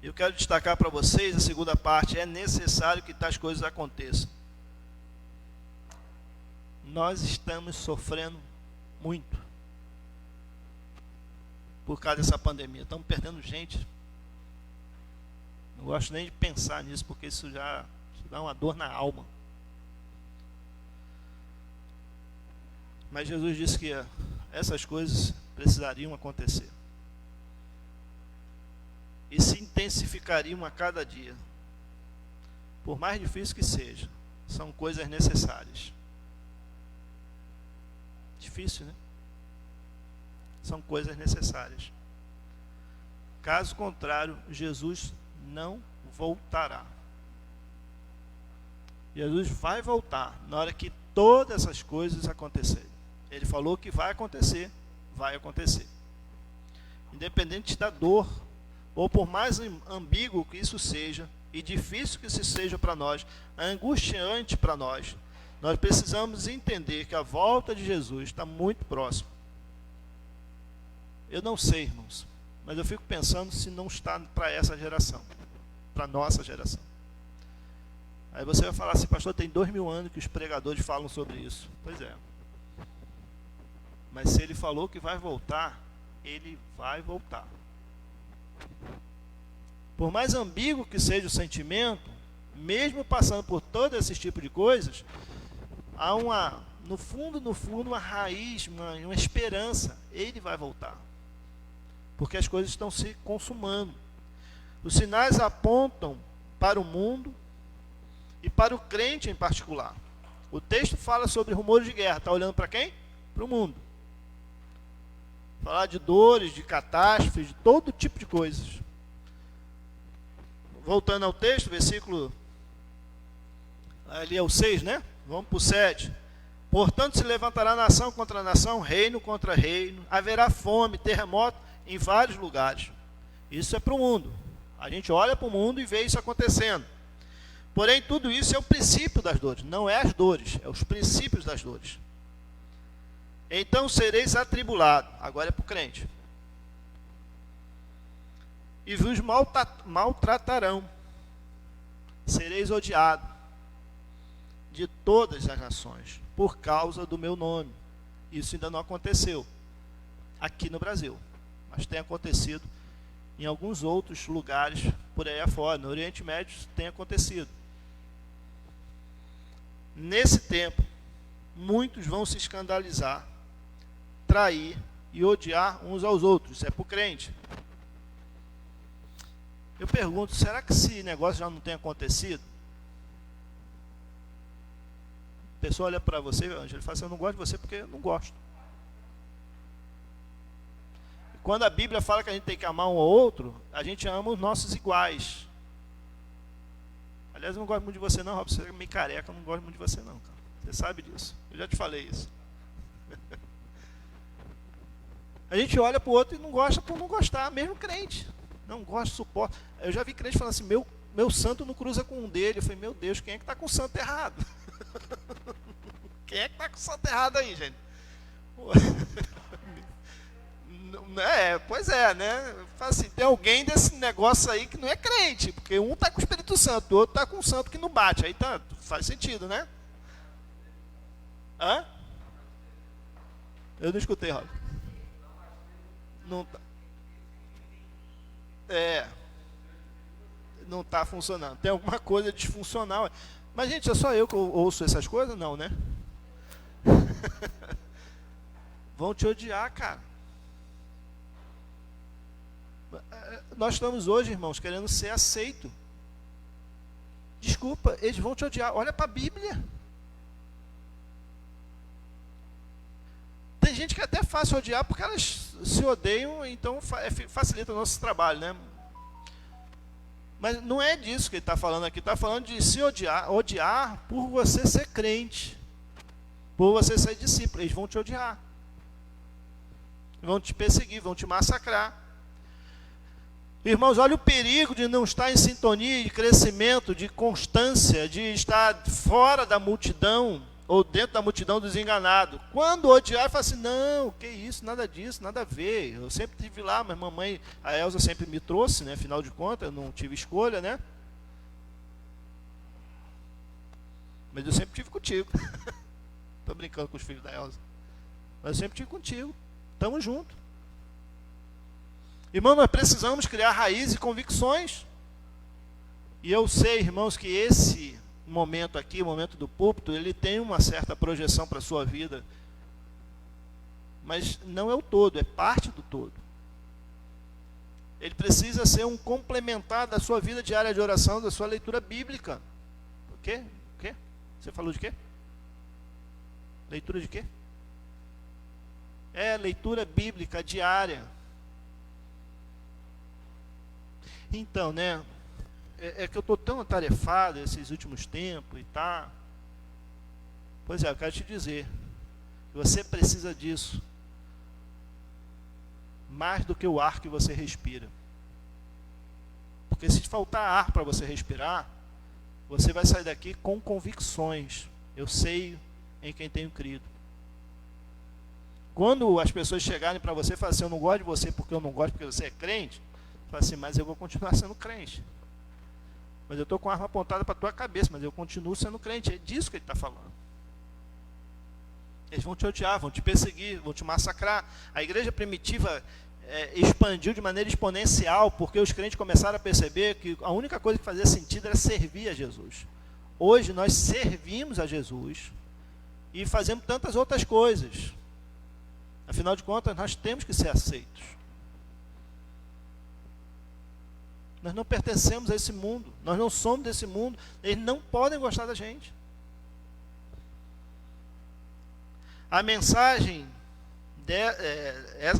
Eu quero destacar para vocês a segunda parte, é necessário que tais coisas aconteçam. Nós estamos sofrendo muito por causa dessa pandemia, estamos perdendo gente. Não gosto nem de pensar nisso, porque isso dá uma dor na alma. Mas Jesus disse que essas coisas precisariam acontecer. E se intensificariam a cada dia. por mais difícil que seja, são coisas necessárias. Difícil, né? São coisas necessárias. Caso contrário, Jesus não voltará. Jesus vai voltar na hora que todas essas coisas acontecerem. Ele falou que vai acontecer, vai acontecer. Independente da dor, ou por mais ambíguo que isso seja, e difícil que isso seja para nós, angustiante para nós precisamos entender que a volta de Jesus está muito próxima. Eu não sei, irmãos, mas eu fico pensando se não está para essa geração, para a nossa geração. Aí você vai falar assim, pastor, tem 2000 anos que os pregadores falam sobre isso. Pois é. Mas se ele falou que vai voltar, ele vai voltar. Por mais ambíguo que seja o sentimento, mesmo passando por todo esse tipo de coisas, há no fundo, uma raiz, uma esperança. Ele vai voltar. Porque as coisas estão se consumando. Os sinais apontam para o mundo e para o crente em particular. O texto fala sobre rumores de guerra. Está olhando para quem? Para o mundo. Falar de dores, de catástrofes, de todo tipo de coisas. Voltando ao texto, versículo ali é o 6, né? Vamos para o 7. Portanto, se levantará nação contra nação, reino contra reino, haverá fome, terremoto em vários lugares. Isso é para o mundo. A gente olha para o mundo e vê isso acontecendo. Porém, tudo isso é o princípio das dores. Não é as dores, é os princípios das dores. Então sereis atribulados. Agora é para o crente. E vos maltratarão. Sereis odiados de todas as nações, por causa do meu nome. Isso ainda não aconteceu aqui no Brasil, mas tem acontecido em alguns outros lugares por aí afora. No Oriente Médio tem acontecido. Nesse tempo, muitos vão se escandalizar, trair e odiar uns aos outros. Isso é para o crente. Eu pergunto, será que esse negócio já não tem acontecido? A pessoa olha para você, Ângelo, e fala assim, eu não gosto de você porque eu não gosto. Quando a Bíblia fala que a gente tem que amar um ao outro, a gente ama os nossos iguais. Aliás, eu não gosto muito de você não, Robson, você é meio careca, eu não gosto muito de você não, cara. Você sabe disso, eu já te falei isso. A gente olha para o outro e não gosta por não gostar, mesmo crente. Não gosta, suporta. Eu já vi crente falando assim, meu santo não cruza com um dele. Eu falei, meu Deus, quem é que está com o santo errado? Quem é que está com o santo errado aí, gente? Pois é, né? Assim, tem alguém desse negócio aí que não é crente, porque um está com o Espírito Santo, o outro está com o santo que não bate. Aí tá, faz sentido, né? Hã? Eu não escutei, Rob. Não tá. Não está funcionando. Tem alguma coisa disfuncional. Mas, gente, é só eu que ouço essas coisas? Não, né? Vão te odiar, cara. Nós estamos hoje, irmãos, querendo ser aceito. Desculpa, eles vão te odiar. Olha para a Bíblia. Tem gente que é até fácil odiar porque elas se odeiam, então facilita o nosso trabalho, né? Mas não é disso que ele está falando aqui. Está falando de se odiar por você ser crente, por você ser discípulo. Eles vão te odiar, vão te perseguir, vão te massacrar. Irmãos, olha o perigo de não estar em sintonia, de crescimento, de constância, de estar fora da multidão, ou dentro da multidão dos enganados. Quando odiar, fala assim, não, que isso, nada disso, nada a ver. Eu sempre estive lá, mas mamãe, a Elza sempre me trouxe, né? Afinal de contas, eu não tive escolha, né? Mas eu sempre estive contigo. Estou brincando com os filhos da Elza. Mas eu sempre estive contigo. Estamos juntos. Irmão, nós precisamos criar raízes e convicções. E eu sei, irmãos, que esse momento aqui, o momento do púlpito, ele tem uma certa projeção para a sua vida, mas não é o todo, é parte do todo. Ele precisa ser um complementar da sua vida diária de oração, da sua leitura bíblica. quê? O quê? Você falou de quê? Leitura de quê? Leitura bíblica diária. Então, né? É que eu estou tão atarefado esses últimos tempos e tá. Pois é, eu quero te dizer. Você precisa disso. Mais do que o ar que você respira. Porque se faltar ar para você respirar, você vai sair daqui com convicções. Eu sei em quem tenho crido. Quando as pessoas chegarem para você e falarem assim, eu não gosto de você porque eu não gosto porque você é crente, fala assim, mas eu vou continuar sendo crente. Mas eu estou com a arma apontada para a tua cabeça, mas eu continuo sendo crente. É disso que ele está falando. Eles vão te odiar, vão te perseguir, vão te massacrar. A igreja primitiva expandiu de maneira exponencial, porque os crentes começaram a perceber que a única coisa que fazia sentido era servir a Jesus. Hoje nós servimos a Jesus e fazemos tantas outras coisas. Afinal de contas, nós temos que ser aceitos. Nós não pertencemos a esse mundo. Nós não somos desse mundo. Eles não podem gostar da gente. A mensagem,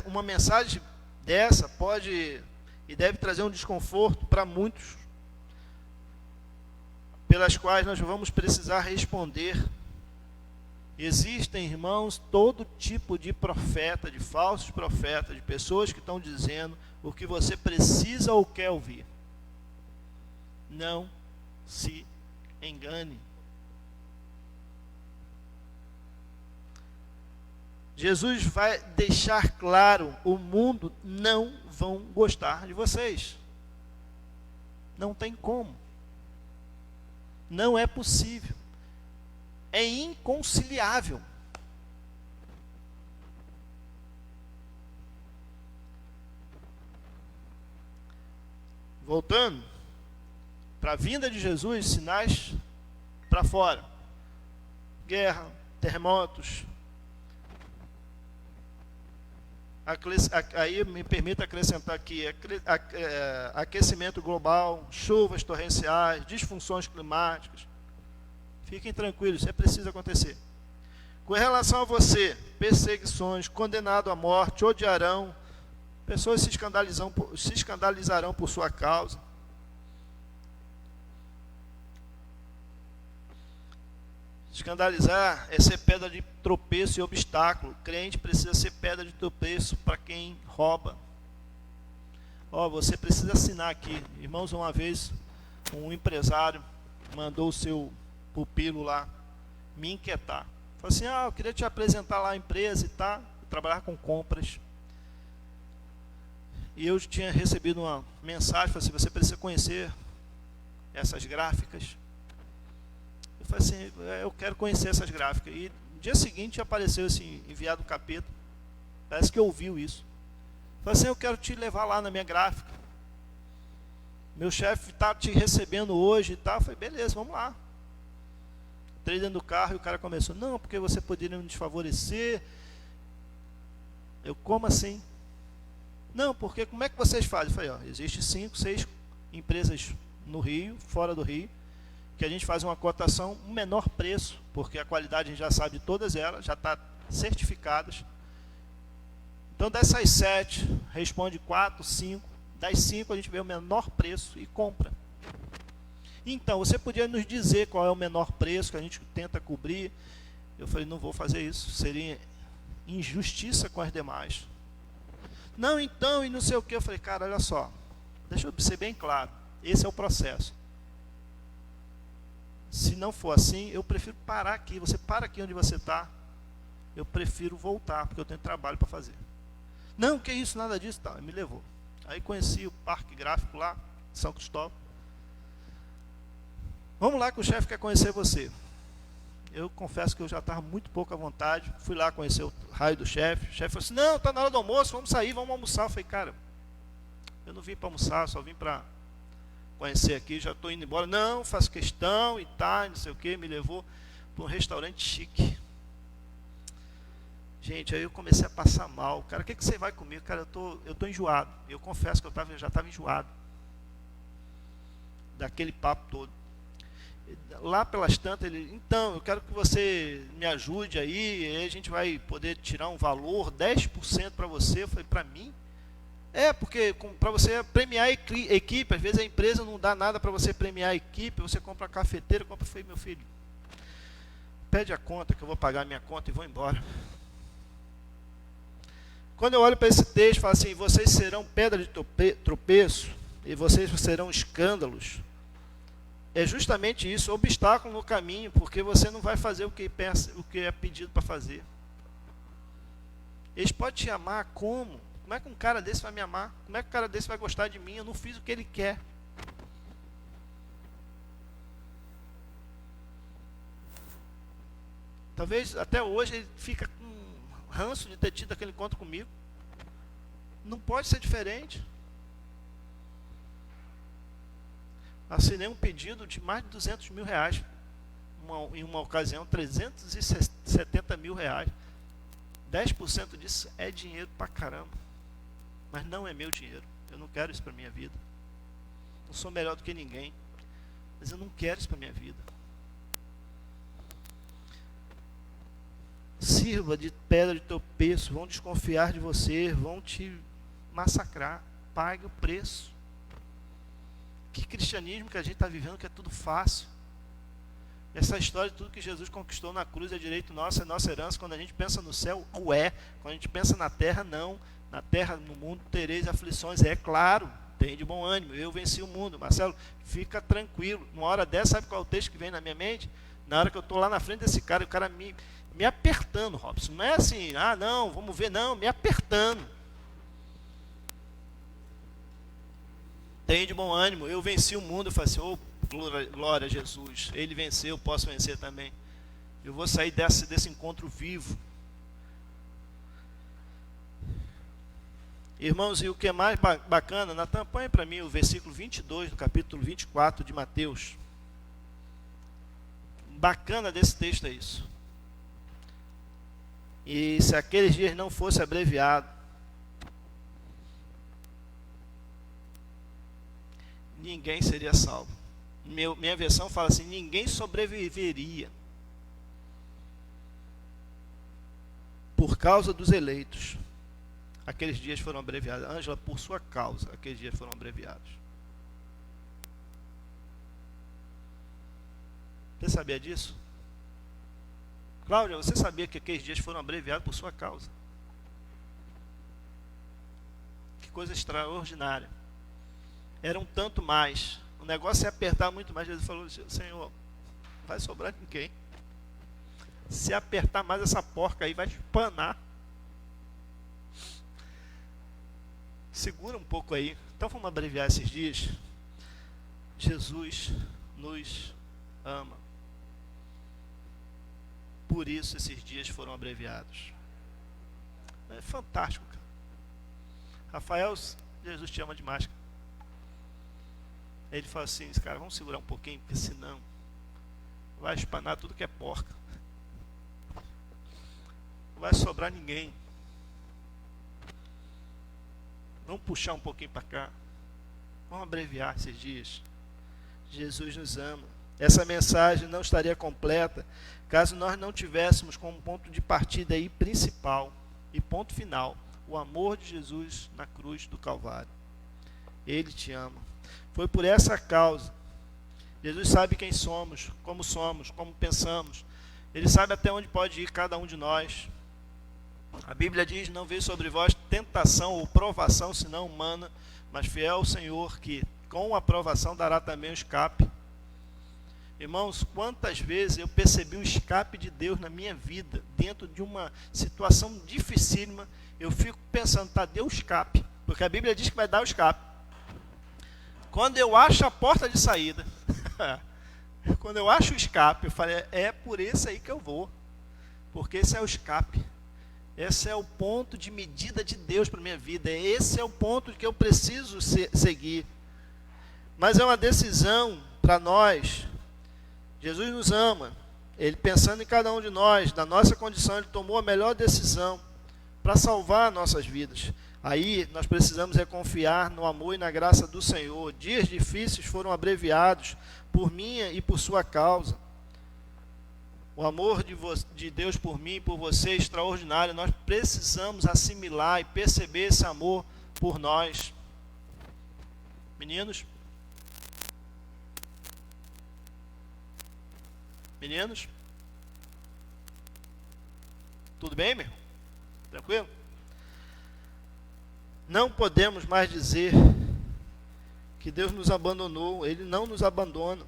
uma mensagem dessa pode e deve trazer um desconforto para muitos, pelas quais nós vamos precisar responder. Existem, irmãos, todo tipo de profeta, de falsos profetas, de pessoas que estão dizendo o que você precisa ou quer ouvir. Não se engane. Jesus vai deixar claro, o mundo não vão gostar de vocês. Não tem como. Não é possível. É inconciliável. Voltando para a vinda de Jesus, sinais para fora. Guerra, terremotos. Aí me permita acrescentar aqui, aquecimento global, chuvas torrenciais, disfunções climáticas. Fiquem tranquilos, isso é preciso acontecer. Com relação a você, perseguições, condenado à morte, odiarão, pessoas se escandalizarão por sua causa. Escandalizar é ser pedra de tropeço e obstáculo. O crente precisa ser pedra de tropeço para quem rouba. Você precisa assinar aqui. Irmãos, uma vez um empresário mandou o seu pupilo lá me inquietar. Falou assim, eu queria te apresentar lá a empresa e tal, trabalhar com compras. E eu tinha recebido uma mensagem, falou assim, você precisa conhecer essas gráficas. Eu falei assim, eu quero conhecer essas gráficas. E no dia seguinte apareceu esse enviado do capeta. Parece que ouviu isso. Eu falei assim, eu quero te levar lá na minha gráfica. Meu chefe está te recebendo hoje e tal. Eu falei, beleza, vamos lá. Entrei dentro do carro e o cara começou, não, porque você poderia me desfavorecer. Eu, como assim? Não, porque como é que vocês fazem? Eu falei, existe 5, 6 empresas no Rio, fora do Rio, que a gente faz uma cotação, um menor preço, porque a qualidade a gente já sabe de todas elas, já está certificadas. Então dessas 7, responde 4, 5, das 5 a gente vê o menor preço e compra. Então, você podia nos dizer qual é o menor preço que a gente tenta cobrir. Eu falei, não vou fazer isso, seria injustiça com as demais. Não, então, e não sei o que. Eu falei, cara, olha só, deixa eu ser bem claro, esse é o processo. Se não for assim, eu prefiro parar aqui. Você para aqui onde você está, eu prefiro voltar, porque eu tenho trabalho para fazer. Não, que isso, nada disso, tá, me levou. Aí conheci o Parque Gráfico lá, São Cristóvão. Vamos lá que o chefe quer conhecer você. Eu confesso que eu já estava muito pouco à vontade. Fui lá conhecer o raio do chefe. O chefe falou assim, não, está na hora do almoço, vamos sair, vamos almoçar. Eu falei, cara, eu não vim para almoçar, só vim para conhecer aqui, já estou indo embora. Não, faço questão e tá, não sei o que. Me levou para um restaurante chique. Gente, aí eu comecei a passar mal. Cara, o que você vai comigo? Cara, eu tô enjoado. Eu confesso que eu já estava enjoado daquele papo todo. Lá pelas tantas, ele, então, eu quero que você me ajude aí a gente vai poder tirar um valor, 10% para você. Eu falei, para mim? Porque para você premiar a equipe, às vezes a empresa não dá nada para você premiar a equipe, você compra a cafeteira, compra. Eu falei, meu filho, pede a conta que eu vou pagar a minha conta e vou embora. Quando eu olho para esse texto, falo assim, vocês serão pedra de tropeço e vocês serão escândalos. É justamente isso, obstáculo no caminho, porque você não vai fazer o que é pedido para fazer. Eles podem te amar como? Como é que um cara desse vai me amar? Como é que um cara desse vai gostar de mim? Eu não fiz o que ele quer. Talvez até hoje ele fica com ranço de ter tido aquele encontro comigo. Não pode ser diferente. Assinei um pedido de mais de 200 mil reais. Em uma ocasião, 370 mil reais. 10% disso é dinheiro pra caramba. Mas não é meu dinheiro. Eu não quero isso para minha vida. Não sou melhor do que ninguém. Mas eu não quero isso para minha vida. Sirva de pedra de tropeço. Vão desconfiar de você. Vão te massacrar. Pague o preço. Que cristianismo que a gente está vivendo, que é tudo fácil. Essa história de tudo que Jesus conquistou na cruz é direito nosso, é nossa herança. Quando a gente pensa no céu, quando a gente pensa na terra, não. Na terra, no mundo, tereis aflições. É claro, tem de bom ânimo, eu venci o mundo. Marcelo, fica tranquilo. Numa hora dessa, sabe qual é o texto que vem na minha mente? Na hora que eu estou lá na frente desse cara, o cara me apertando, Robson. Não é assim, não, vamos ver, não, me apertando. Tem de bom ânimo, eu venci o mundo. Eu falei assim, glória a Jesus, ele venceu, eu posso vencer também. Eu vou sair desse encontro vivo. Irmãos, e o que é mais bacana, Natan, põe para mim o versículo 22 do capítulo 24 de Mateus. Bacana desse texto é isso. E se aqueles dias não fosse abreviado, ninguém seria salvo. Minha versão fala assim, ninguém sobreviveria por causa dos eleitos. Aqueles dias foram abreviados. Ângela, por sua causa, aqueles dias foram abreviados. Você sabia disso? Cláudia, você sabia que aqueles dias foram abreviados por sua causa? Que coisa extraordinária. Era um tanto mais. O negócio é apertar muito mais. Jesus falou, Senhor, não vai sobrar ninguém. Se apertar mais essa porca aí, vai espanar. Segura um pouco aí. Então vamos abreviar esses dias. Jesus nos ama. Por isso esses dias foram abreviados. É fantástico, cara. Rafael, Jesus te ama demais. Ele fala assim, cara, vamos segurar um pouquinho, porque senão vai espanar tudo que é porca. Não vai sobrar ninguém. Vamos puxar um pouquinho para cá. Vamos abreviar esses dias. Jesus nos ama. Essa mensagem não estaria completa caso nós não tivéssemos como ponto de partida aí principal e ponto final o amor de Jesus na cruz do Calvário. Ele te ama. Foi por essa causa. Jesus sabe quem somos, como pensamos. Ele sabe até onde pode ir cada um de nós. A Bíblia diz, não veio sobre vós tentação ou provação, senão humana, mas fiel ao Senhor, que com a provação dará também o escape. Irmãos, quantas vezes eu percebi o escape de Deus na minha vida, dentro de uma situação dificílima, eu fico pensando, deu o escape, porque a Bíblia diz que vai dar o escape. Quando eu acho a porta de saída, quando eu acho o escape, eu falei, é por esse aí que eu vou, porque esse é o escape. Esse é o ponto de medida de Deus para a minha vida. Esse é o ponto que eu preciso seguir. Mas é uma decisão para nós. Jesus nos ama. Ele pensando em cada um de nós, na nossa condição, Ele tomou a melhor decisão para salvar nossas vidas. Aí nós precisamos confiar no amor e na graça do Senhor. Dias difíceis foram abreviados por minha e por sua causa. O amor de Deus por mim e por você é extraordinário. Nós precisamos assimilar e perceber esse amor por nós. Meninos? Meninos? Tudo bem, meu? Tranquilo? Não podemos mais dizer que Deus nos abandonou. Ele não nos abandona.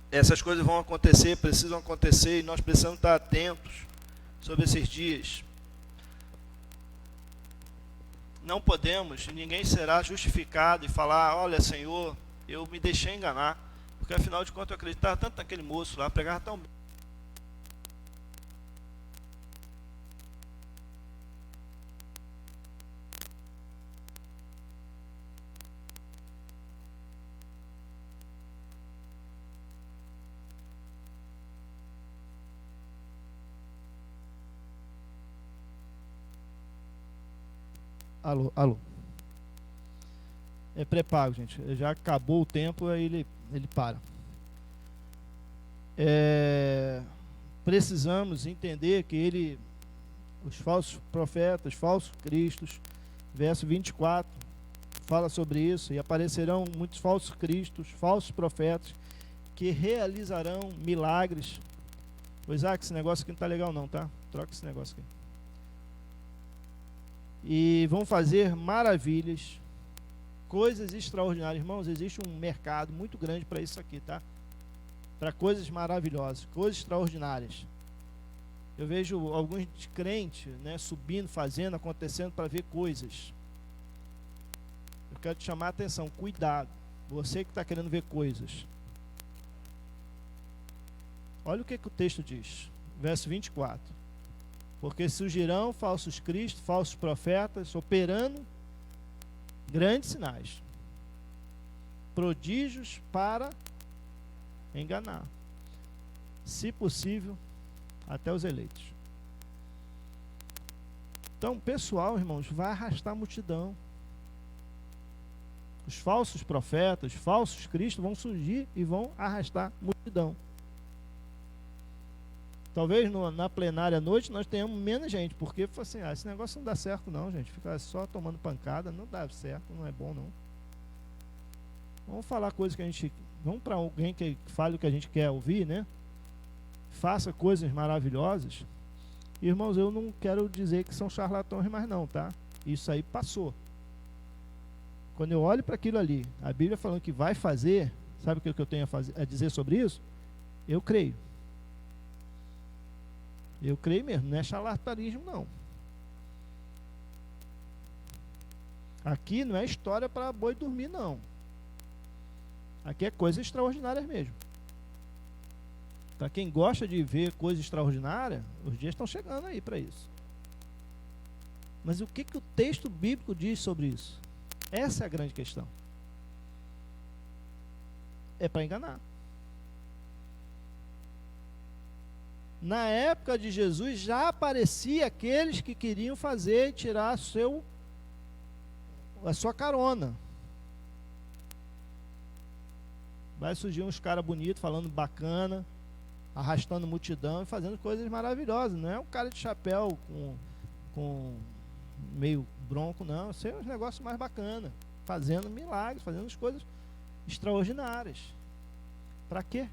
Essas coisas vão acontecer, precisam acontecer, e nós precisamos estar atentos sobre esses dias. Não podemos, ninguém será justificado e falar: olha, Senhor, eu me deixei enganar, porque afinal de contas eu acreditava tanto naquele moço lá, pregava tão bem. Alô, alô. É pré-pago, gente. Já acabou o tempo, aí ele para. Precisamos entender que os falsos profetas, falsos cristos, verso 24, fala sobre isso, e aparecerão muitos falsos cristos, falsos profetas, que realizarão milagres. Ô Isaac, esse negócio aqui não tá legal não, tá? Troca esse negócio aqui. E vão fazer maravilhas, coisas extraordinárias. Irmãos, existe um mercado muito grande para isso aqui, tá? Para coisas maravilhosas, coisas extraordinárias. Eu vejo alguns crentes, né, subindo, fazendo, acontecendo para ver coisas. Eu quero te chamar a atenção, cuidado. Você que está querendo ver coisas. Olha o que o texto diz, verso 24. Porque surgirão falsos cristos, falsos profetas, operando grandes sinais, prodígios para enganar, se possível, até os eleitos. Então, pessoal, irmãos, vai arrastar a multidão. Os falsos profetas, os falsos cristos vão surgir e vão arrastar a multidão. Talvez na plenária à noite nós tenhamos menos gente, porque assim, esse negócio não dá certo não, gente. Ficar só tomando pancada não dá certo, não é bom não. Vamos falar coisas que a gente... Vamos para alguém que fale o que a gente quer ouvir, né? Faça coisas maravilhosas. Irmãos, eu não quero dizer que são charlatões mais não, tá? Isso aí passou. Quando eu olho para aquilo ali, a Bíblia falando que vai fazer, sabe o que eu tenho a dizer sobre isso? Eu creio. Eu creio mesmo, não é charlatanismo não. Aqui não é história para boi dormir não. Aqui é coisa extraordinária mesmo. Para quem gosta de ver coisa extraordinária, os dias estão chegando aí para isso. Mas o que o texto bíblico diz sobre isso? Essa é a grande questão. É para enganar. Na época de Jesus já aparecia aqueles que queriam fazer e tirar a sua carona. Vai surgir uns caras bonitos, falando bacana, arrastando multidão e fazendo coisas maravilhosas. Não é um cara de chapéu com meio bronco, não. Isso é um negócio mais bacana. Fazendo milagres, fazendo as coisas extraordinárias. Para quê?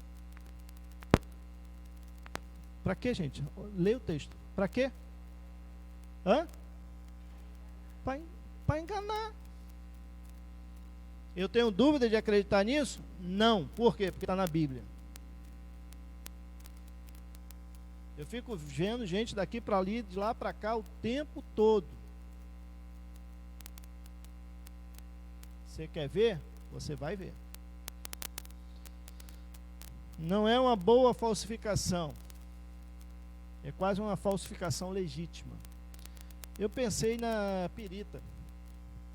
Para quê, gente? Leia o texto. Para quê? Para enganar. Eu tenho dúvida de acreditar nisso? Não. Por quê? Porque está na Bíblia. Eu fico vendo gente daqui para ali, de lá para cá, o tempo todo. Você quer ver? Você vai ver. Não é uma boa falsificação. É quase uma falsificação legítima. Eu pensei na pirita.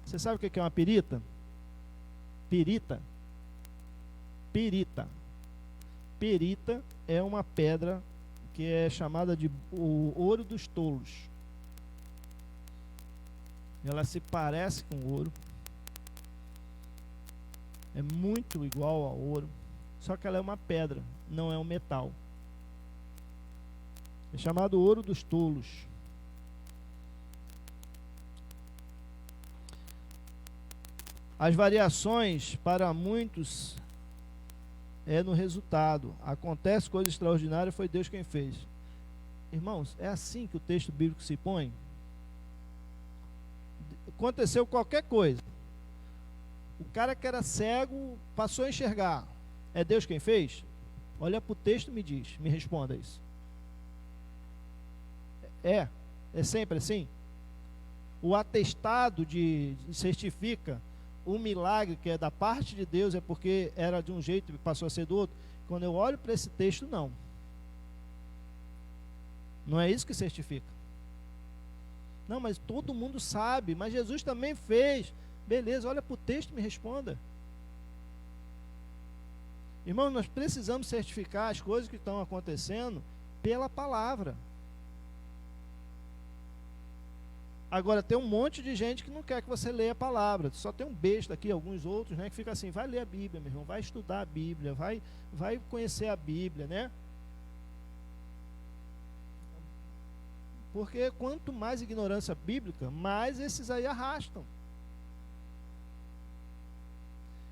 Você sabe o que é uma pirita? Pirita. Perita é uma pedra que é chamada de o ouro dos tolos. Ela se parece com ouro. É muito igual ao ouro. Só que ela é uma pedra, não é um metal. É chamado ouro dos tolos. As variações, para muitos, é no resultado. Acontece coisa extraordinária, foi Deus quem fez. Irmãos, é assim que o texto bíblico se põe? Aconteceu qualquer coisa. O cara que era cego passou a enxergar. É Deus quem fez? Olha para o texto e me diz, me responda isso. É sempre assim? O atestado certifica o milagre que é da parte de Deus, é porque era de um jeito e passou a ser do outro. Quando eu olho para esse texto, não. Não é isso que certifica. Não, mas todo mundo sabe, mas Jesus também fez. Beleza, olha para o texto e me responda. Irmão, nós precisamos certificar as coisas que estão acontecendo pela palavra. Agora, tem um monte de gente que não quer que você leia a palavra. Só tem um besta aqui, alguns outros, né, que fica assim, vai ler a Bíblia, meu irmão, vai estudar a Bíblia, vai conhecer a Bíblia, né? Porque quanto mais ignorância bíblica, mais esses aí arrastam.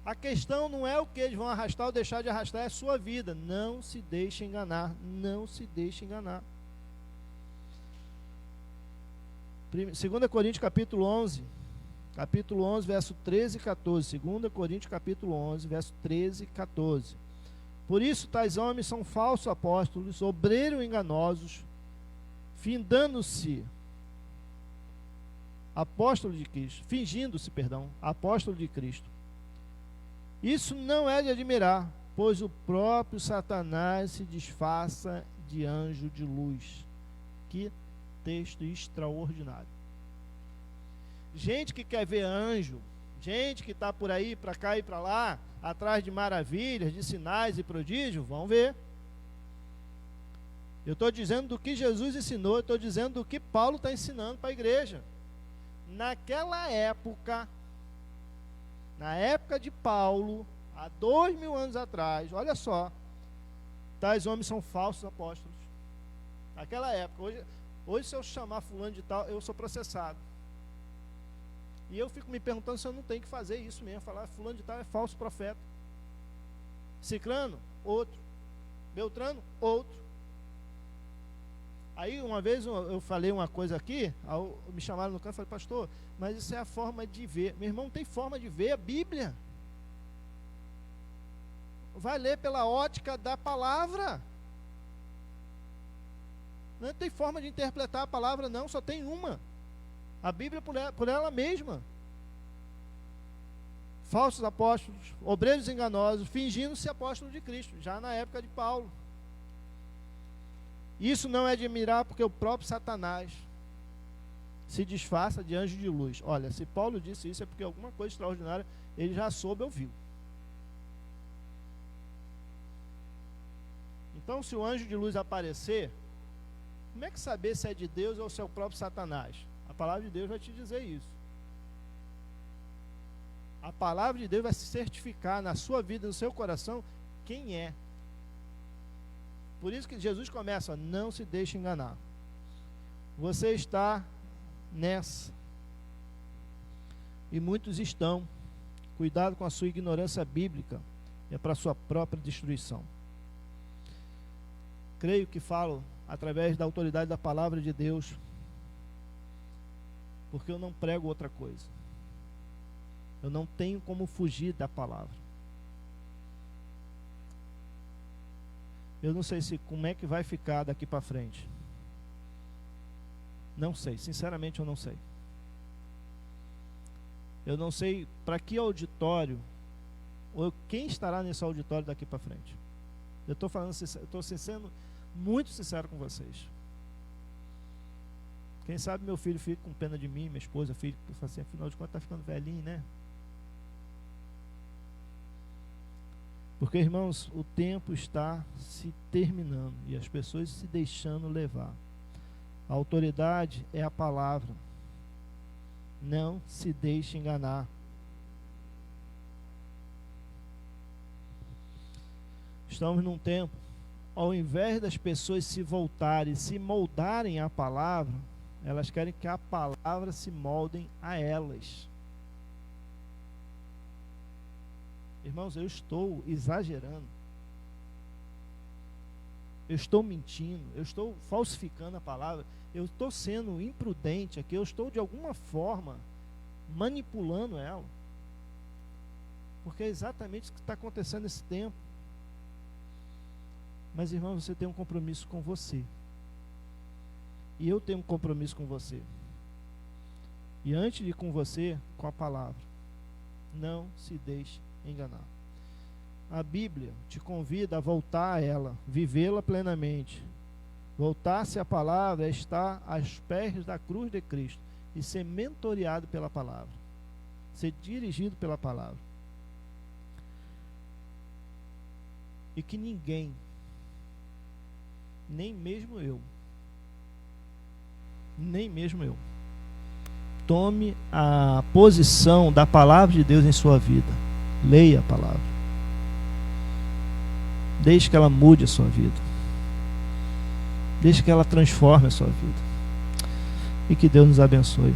A questão não é o que eles vão arrastar ou deixar de arrastar, é a sua vida. Não se deixe enganar, não se deixe enganar. 2 Coríntios capítulo 11, verso 13 e 14. 2 Coríntios capítulo 11, verso 13 e 14. Por isso tais homens são falsos apóstolos, obreiros enganosos, findando-se apóstolo de Cristo, fingindo-se, apóstolo de Cristo. Isso não é de admirar, pois o próprio Satanás se disfarça de anjo de luz. Que texto extraordinário. Gente que quer ver anjo, gente que está por aí, para cá e para lá, atrás de maravilhas, de sinais e prodígios, vão ver. Eu estou dizendo do que Jesus ensinou, eu estou dizendo do que Paulo está ensinando para a igreja. Naquela época, na época de Paulo, há 2000 anos atrás, olha só, tais homens são falsos apóstolos. Naquela época, hoje se eu chamar fulano de tal, eu sou processado. E eu fico me perguntando se eu não tenho que fazer isso mesmo, falar fulano de tal é falso profeta. Cicrano, outro. Beltrano, outro. Aí uma vez eu falei uma coisa aqui, me chamaram no canto e falei, pastor, mas isso é a forma de ver. Meu irmão, não tem forma de ver a Bíblia. Vai ler pela ótica da palavra. Não tem forma de interpretar a palavra, não, só tem uma. A Bíblia por ela mesma. Falsos apóstolos, obreiros enganosos, fingindo-se apóstolos de Cristo, já na época de Paulo. Isso não é de admirar, porque o próprio Satanás se disfarça de anjo de luz. Olha, se Paulo disse isso, é porque alguma coisa extraordinária ele já soube ou viu. Então, se o anjo de luz aparecer, como é que saber se é de Deus ou se é o próprio Satanás? A palavra de Deus vai te dizer isso. A palavra de Deus vai se certificar na sua vida, no seu coração, quem é. Por isso que Jesus começa, não se deixe enganar. Você está nessa. E muitos estão. Cuidado com a sua ignorância bíblica. É para a sua própria destruição. Creio que falo através da autoridade da palavra de Deus. Porque eu não prego outra coisa. Eu não tenho como fugir da palavra. Eu não sei como é que vai ficar daqui para frente. Não sei, sinceramente eu não sei. Eu não sei para que auditório, ou quem estará nesse auditório daqui para frente. Eu estou falando, estou sendo muito sincero com vocês. Quem sabe meu filho fica com pena de mim, minha esposa, filho, fala assim, afinal de contas está ficando velhinho, né? Porque, irmãos, o tempo está se terminando e as pessoas se deixando levar. A autoridade é a palavra. Não se deixe enganar. Estamos num tempo, ao invés das pessoas se voltarem, se moldarem à palavra, elas querem que a palavra se moldem a elas. Irmãos, eu estou exagerando. Eu estou mentindo, eu estou falsificando a palavra, eu estou sendo imprudente aqui, eu estou de alguma forma manipulando ela. Porque é exatamente o que está acontecendo nesse tempo. Mas, irmão, você tem um compromisso com você. E eu tenho um compromisso com você. E antes de ir com você, com a palavra. Não se deixe enganar. A Bíblia te convida a voltar a ela, vivê-la plenamente. Voltar-se à palavra é estar aos pés da cruz de Cristo e ser mentoreado pela palavra. Ser dirigido pela palavra. E que ninguém, nem mesmo eu, tome a posição da palavra de Deus em sua vida. Leia a palavra. Deixe que ela mude a sua vida. Deixe que ela transforme a sua vida. E que Deus nos abençoe.